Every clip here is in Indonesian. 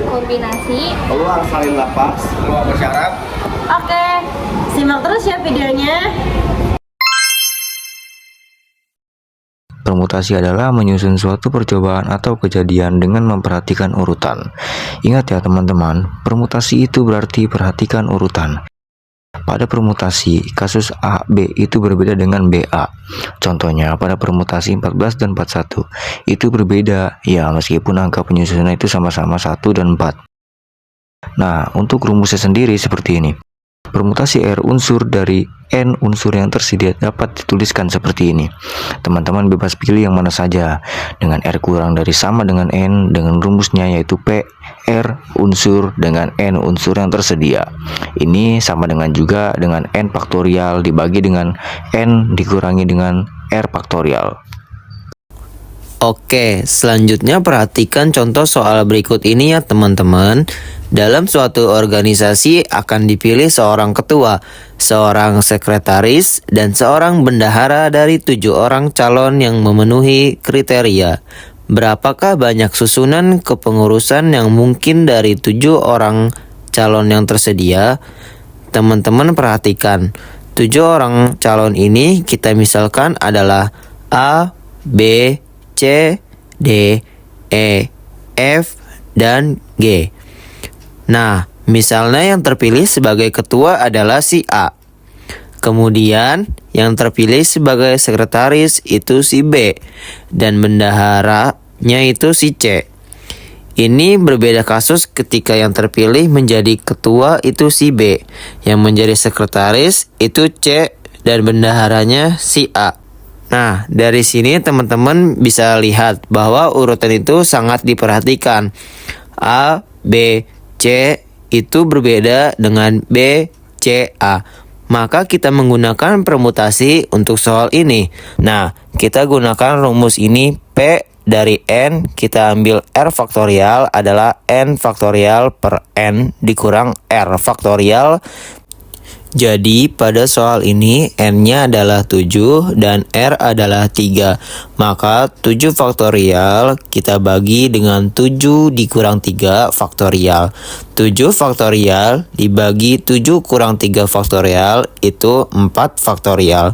kombinasi. Peluang salin lapas, peluang bersyarat. Oke, simak terus ya videonya. Permutasi adalah menyusun suatu percobaan atau kejadian dengan memperhatikan urutan. Ingat ya teman-teman, permutasi itu berarti perhatikan urutan. Pada permutasi, kasus A, B itu berbeda dengan BA. Contohnya, pada permutasi 14 dan 41, itu berbeda, ya meskipun angka penyusunan itu sama-sama 1 dan 4. Nah, untuk rumusnya sendiri seperti ini. Permutasi R unsur dari N unsur yang tersedia dapat dituliskan seperti ini. Teman-teman bebas pilih yang mana saja. Dengan R kurang dari sama dengan N dengan rumusnya yaitu P R unsur dengan N unsur yang tersedia. Ini sama dengan juga dengan N faktorial dibagi dengan N dikurangi dengan R faktorial. Oke, selanjutnya perhatikan contoh soal berikut ini ya teman-teman. Dalam suatu organisasi akan dipilih seorang ketua, seorang sekretaris, dan seorang bendahara dari 7 orang calon yang memenuhi kriteria. Berapakah banyak susunan kepengurusan yang mungkin dari 7 orang calon yang tersedia? Teman-teman perhatikan, 7 orang calon ini kita misalkan adalah A, B, C, D, E, F, dan G. Nah, misalnya yang terpilih sebagai ketua adalah si A. Kemudian, yang terpilih sebagai sekretaris itu si B. Dan bendaharanya itu si C. Ini berbeda kasus ketika yang terpilih menjadi ketua itu si B. Yang menjadi sekretaris itu C dan bendaharanya si A. Nah, dari sini teman-teman bisa lihat bahwa urutan itu sangat diperhatikan. A, B, C itu berbeda dengan B, C, A. Maka kita menggunakan permutasi untuk soal ini. Nah, kita gunakan rumus ini P dari N, kita ambil R faktorial adalah N faktorial per N dikurang R faktorial. Jadi pada soal ini N-nya adalah 7 dan R adalah 3. Maka 7 faktorial kita bagi dengan 7 dikurang 3 faktorial. 7 faktorial dibagi 7 kurang 3 faktorial itu 4 faktorial.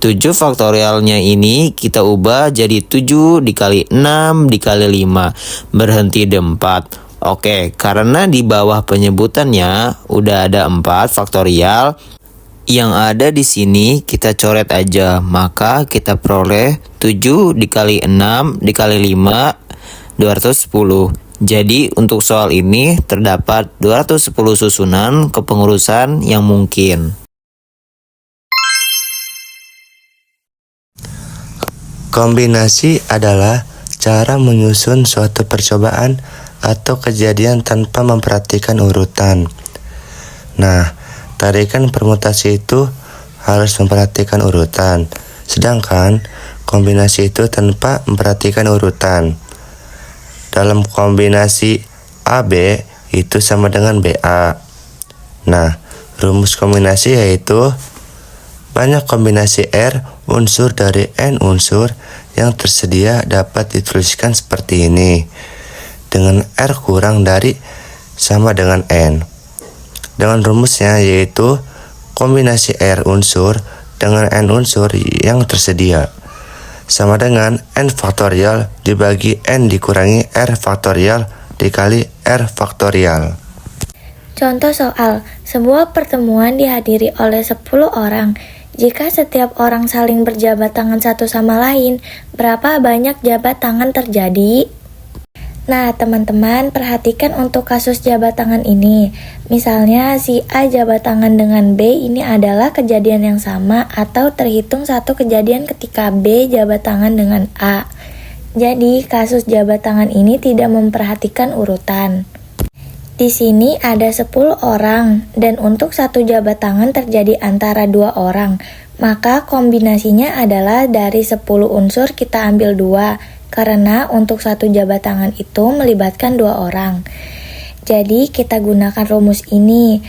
7 faktorialnya ini kita ubah jadi 7 dikali 6 dikali 5. Berhenti di 4. Oke, karena di bawah penyebutannya udah ada 4 faktorial, yang ada di sini kita coret aja, maka kita peroleh 7 dikali 6 dikali 5, 210. Jadi untuk soal ini terdapat 210 susunan kepengurusan yang mungkin. Kombinasi adalah cara menyusun suatu percobaan atau kejadian tanpa memperhatikan urutan. Nah, tarikan permutasi itu harus memperhatikan urutan, sedangkan kombinasi itu tanpa memperhatikan urutan. Dalam kombinasi AB itu sama dengan BA. Nah, rumus kombinasi yaitu banyak kombinasi R unsur dari N unsur yang tersedia dapat dituliskan seperti ini. Dengan R kurang dari sama dengan N. Dengan rumusnya yaitu kombinasi R unsur dengan N unsur yang tersedia sama dengan N faktorial dibagi N dikurangi R faktorial dikali R faktorial. Contoh soal, sebuah pertemuan dihadiri oleh 10 orang. Jika setiap orang saling berjabat tangan satu sama lain, berapa banyak jabat tangan terjadi? Nah, teman-teman perhatikan untuk kasus jabat tangan ini. Misalnya si A jabat tangan dengan B ini adalah kejadian yang sama atau terhitung satu kejadian ketika B jabat tangan dengan A. Jadi, kasus jabat tangan ini tidak memperhatikan urutan. Di sini ada 10 orang dan untuk satu jabat tangan terjadi antara 2 orang. Maka kombinasinya adalah dari 10 unsur kita ambil 2. Karena untuk satu jabat tangan itu melibatkan 2 orang. Jadi kita gunakan rumus ini.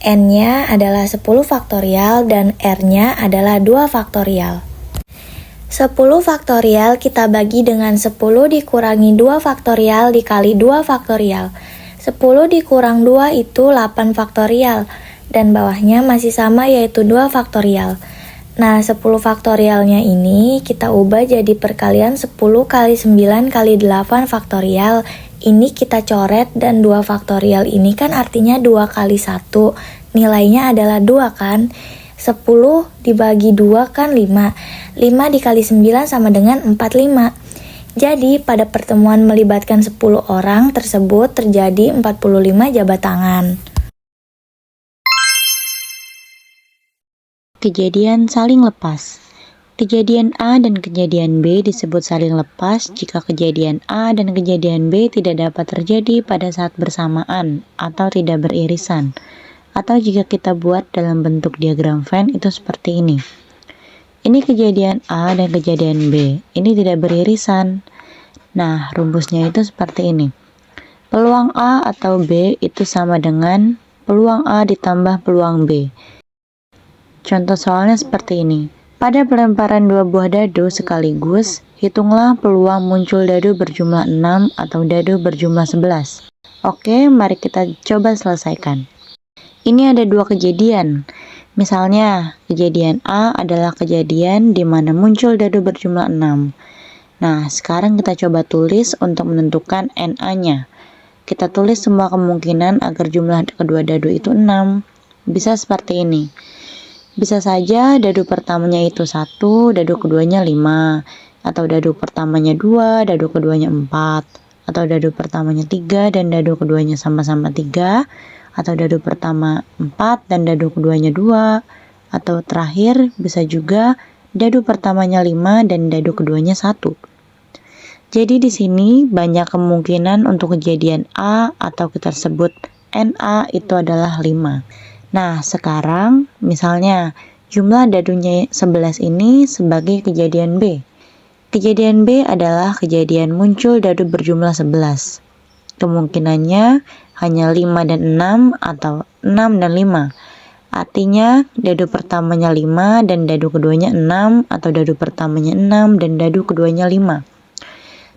N-nya adalah 10 faktorial dan R-nya adalah 2 faktorial. 10 faktorial kita bagi dengan 10 dikurangi 2 faktorial dikali 2 faktorial. 10 dikurang 2 itu 8 faktorial, dan bawahnya masih sama yaitu 2 faktorial. Nah, 10 faktorialnya ini kita ubah jadi perkalian 10 kali 9 kali 8 faktorial. Ini kita coret dan 2 faktorial ini kan artinya 2 kali 1. Nilainya adalah 2 kan? 10 dibagi 2 kan 5. 5 dikali 9 sama dengan 45. Jadi, pada pertemuan melibatkan 10 orang tersebut terjadi 45 jabat tangan. Kejadian saling lepas. Kejadian A dan kejadian B disebut saling lepas jika kejadian A dan kejadian B tidak dapat terjadi pada saat bersamaan atau tidak beririsan. Atau jika kita buat dalam bentuk diagram Venn itu seperti ini. Ini kejadian A dan kejadian B. Ini tidak beririsan. Nah, rumusnya itu seperti ini. Peluang A atau B itu sama dengan peluang A ditambah peluang B. Contoh soalnya seperti ini. Pada pelemparan 2 buah dadu sekaligus, hitunglah peluang muncul dadu berjumlah 6 atau dadu berjumlah 11. Oke, mari kita coba selesaikan. Ini ada 2 kejadian. Misalnya, kejadian A adalah kejadian di mana muncul dadu berjumlah 6. Nah, sekarang kita coba tulis untuk menentukan NA-nya. Kita tulis semua kemungkinan agar jumlah kedua dadu itu 6. Bisa seperti ini. Bisa saja dadu pertamanya itu 1, dadu keduanya 5, atau dadu pertamanya 2, dadu keduanya 4, atau dadu pertamanya 3 dan dadu keduanya sama-sama 3, atau dadu pertama 4 dan dadu keduanya 2, atau terakhir bisa juga dadu pertamanya 5 dan dadu keduanya 1. Jadi di sini banyak kemungkinan untuk kejadian A atau kita sebut NA itu adalah 5. Nah, sekarang misalnya jumlah dadunya 11 ini sebagai kejadian B. Kejadian B adalah kejadian muncul dadu berjumlah 11. Kemungkinannya hanya 5 dan 6 atau 6 dan 5. Artinya dadu pertamanya 5 dan dadu keduanya 6 atau dadu pertamanya 6 dan dadu keduanya 5.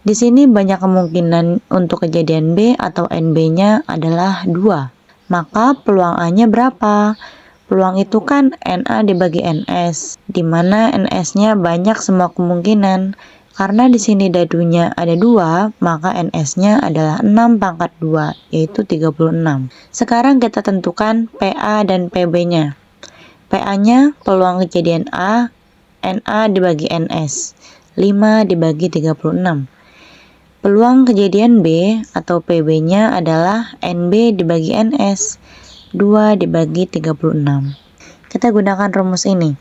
Di sini banyak kemungkinan untuk kejadian B atau NB-nya adalah 2. Maka peluang A-nya berapa? Peluang itu kan NA dibagi NS, di mana NS-nya banyak semua kemungkinan. Karena di sini dadunya ada 2, maka NS-nya adalah 6 pangkat 2, yaitu 36. Sekarang kita tentukan PA dan PB-nya. PA-nya peluang kejadian A, NA dibagi NS, 5 dibagi 36. Peluang kejadian B atau PB-nya adalah NB dibagi NS, 2 dibagi 36. Kita gunakan rumus ini.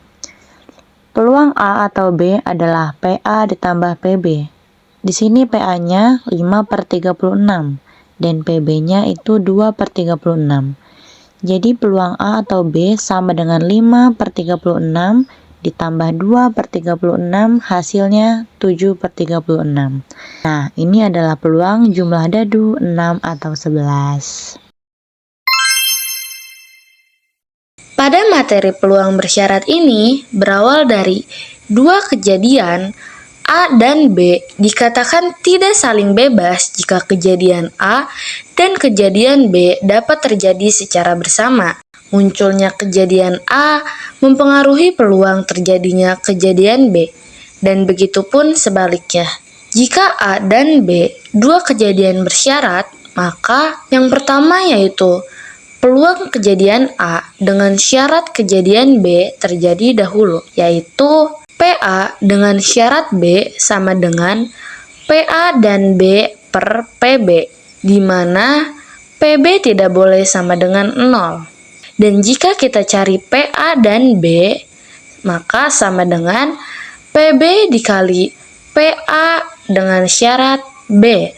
Peluang A atau B adalah PA ditambah PB. Di sini PA-nya 5/36 dan PB-nya itu 2/36. Jadi peluang A atau B sama dengan 5/36 ditambah 2/36 hasilnya 7/36. Nah, ini adalah peluang jumlah dadu 6 atau 11. Pada materi peluang bersyarat ini berawal dari 2 kejadian A dan B dikatakan tidak saling bebas jika kejadian A dan kejadian B dapat terjadi secara bersama. Munculnya kejadian A mempengaruhi peluang terjadinya kejadian B, dan begitu pun sebaliknya. Jika A dan B dua kejadian bersyarat, maka yang pertama yaitu peluang kejadian A dengan syarat kejadian B terjadi dahulu, yaitu PA dengan syarat B sama dengan PA dan B per PB, di mana PB tidak boleh sama dengan 0. Dan jika kita cari PA dan B, maka sama dengan PB dikali PA dengan syarat B.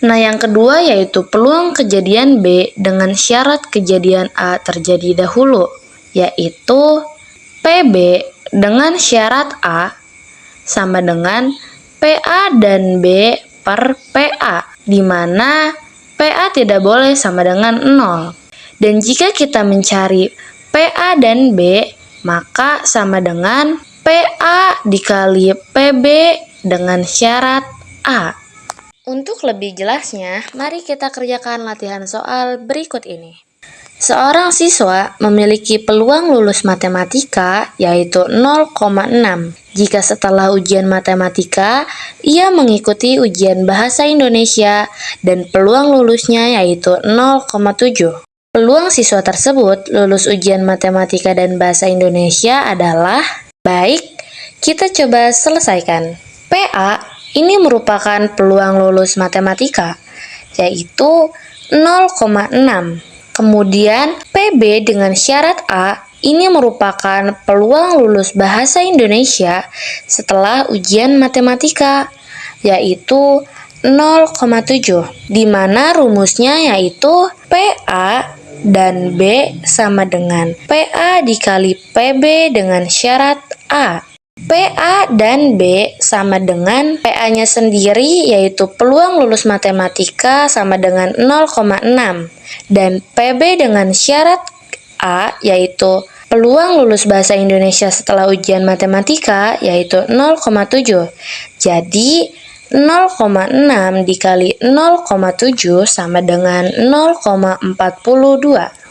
Nah, yang kedua yaitu peluang kejadian B dengan syarat kejadian A terjadi dahulu, yaitu PB dengan syarat A sama dengan PA dan B per PA, di mana PA tidak boleh sama dengan 0. Dan jika kita mencari PA dan B, maka sama dengan PA dikali PB dengan syarat A. Untuk lebih jelasnya, mari kita kerjakan latihan soal berikut ini. Seorang siswa memiliki peluang lulus matematika yaitu 0,6 jika setelah ujian matematika ia mengikuti ujian bahasa Indonesia dan peluang lulusnya yaitu 0,7. Peluang siswa tersebut lulus ujian matematika dan bahasa Indonesia adalah baik, kita coba selesaikan. PA ini merupakan peluang lulus matematika, yaitu 0,6. Kemudian PB dengan syarat A ini merupakan peluang lulus bahasa Indonesia setelah ujian matematika, yaitu 0,7, di mana rumusnya yaitu PA dan B sama dengan PA dikali PB dengan syarat A. PA dan B sama dengan PA-nya sendiri yaitu peluang lulus matematika sama dengan 0,6 dan PB dengan syarat A yaitu peluang lulus bahasa Indonesia setelah ujian matematika yaitu 0,7. Jadi 0,6 dikali 0,7 sama dengan 0,42.